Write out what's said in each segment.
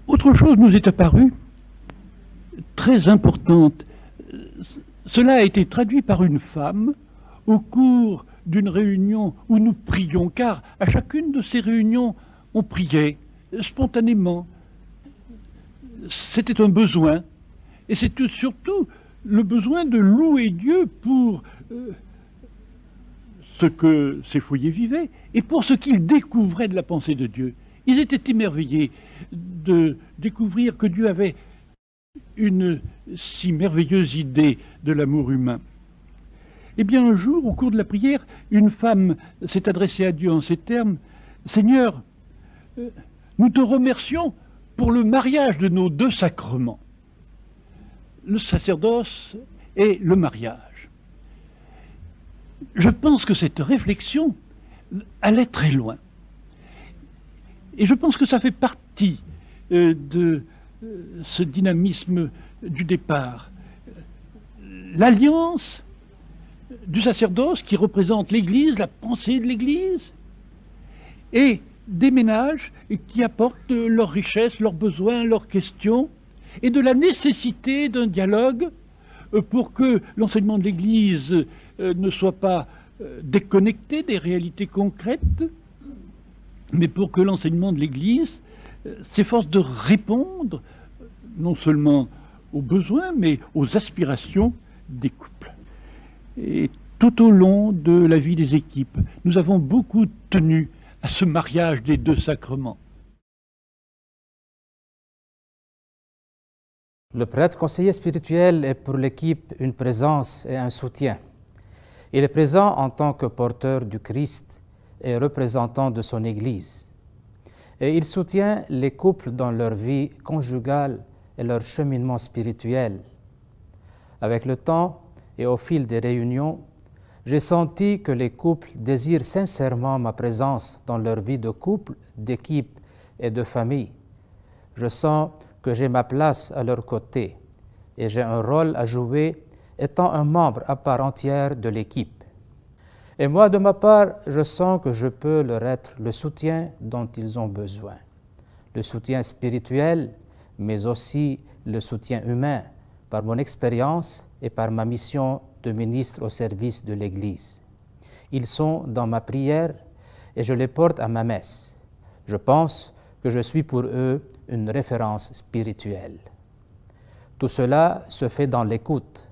Autre chose nous est apparue, très importante. Cela a été traduit par une femme au cours d'une réunion où nous prions, car à chacune de ces réunions, on priait spontanément. C'était un besoin, et c'était surtout le besoin de louer Dieu pour ce que ces foyers vivaient et pour ce qu'ils découvraient de la pensée de Dieu. Ils étaient émerveillés de découvrir que Dieu avait une si merveilleuse idée de l'amour humain. Eh bien, un jour, au cours de la prière, une femme s'est adressée à Dieu en ces termes: « Seigneur, nous te remercions pour le mariage de nos deux sacrements, le sacerdoce et le mariage. » Je pense que cette réflexion allait très loin. Et je pense que ça fait partie de ce dynamisme du départ. L'alliance du sacerdoce qui représente l'Église, la pensée de l'Église, et des ménages qui apportent leurs richesses, leurs besoins, leurs questions, et de la nécessité d'un dialogue pour que l'enseignement de l'Église ne soit pas déconnecté des réalités concrètes, mais pour que l'enseignement de l'Église s'efforce de répondre non seulement aux besoins, mais aux aspirations des couples. Et tout au long de la vie des équipes, nous avons beaucoup tenu à ce mariage des deux sacrements. Le prêtre conseiller spirituel est pour l'équipe une présence et un soutien. Il est présent en tant que porteur du Christ et représentant de son Église. Et il soutient les couples dans leur vie conjugale et leur cheminement spirituel. Avec le temps et au fil des réunions, j'ai senti que les couples désirent sincèrement ma présence dans leur vie de couple, d'équipe et de famille. Je sens que j'ai ma place à leur côté et j'ai un rôle à jouer étant un membre à part entière de l'équipe. Et moi, de ma part, je sens que je peux leur être le soutien dont ils ont besoin. Le soutien spirituel, mais aussi le soutien humain, par mon expérience et par ma mission de ministre au service de l'Église. Ils sont dans ma prière et je les porte à ma messe. Je pense que je suis pour eux une référence spirituelle. Tout cela se fait dans l'écoute.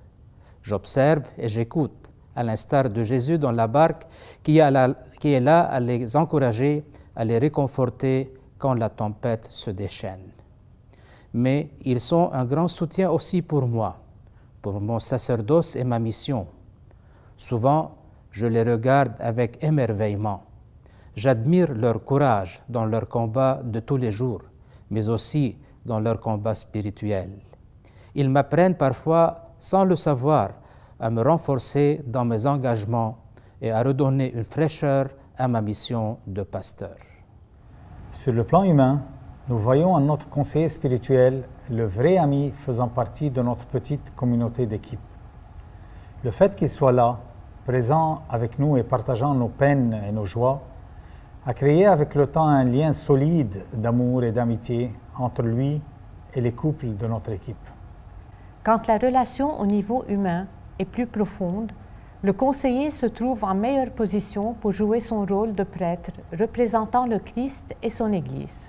J'observe et j'écoute, à l'instar de Jésus dans la barque qui est là à les encourager, à les réconforter quand la tempête se déchaîne. Mais ils sont un grand soutien aussi pour moi, pour mon sacerdoce et ma mission. Souvent, je les regarde avec émerveillement. J'admire leur courage dans leur combat de tous les jours, mais aussi dans leur combat spirituel. Ils m'apprennent parfois, sans le savoir, à me renforcer dans mes engagements et à redonner une fraîcheur à ma mission de pasteur. Sur le plan humain, nous voyons en notre conseiller spirituel le vrai ami faisant partie de notre petite communauté d'équipe. Le fait qu'il soit là, présent avec nous et partageant nos peines et nos joies, a créé avec le temps un lien solide d'amour et d'amitié entre lui et les couples de notre équipe. Quand la relation au niveau humain est plus profonde, le conseiller se trouve en meilleure position pour jouer son rôle de prêtre représentant le Christ et son Église.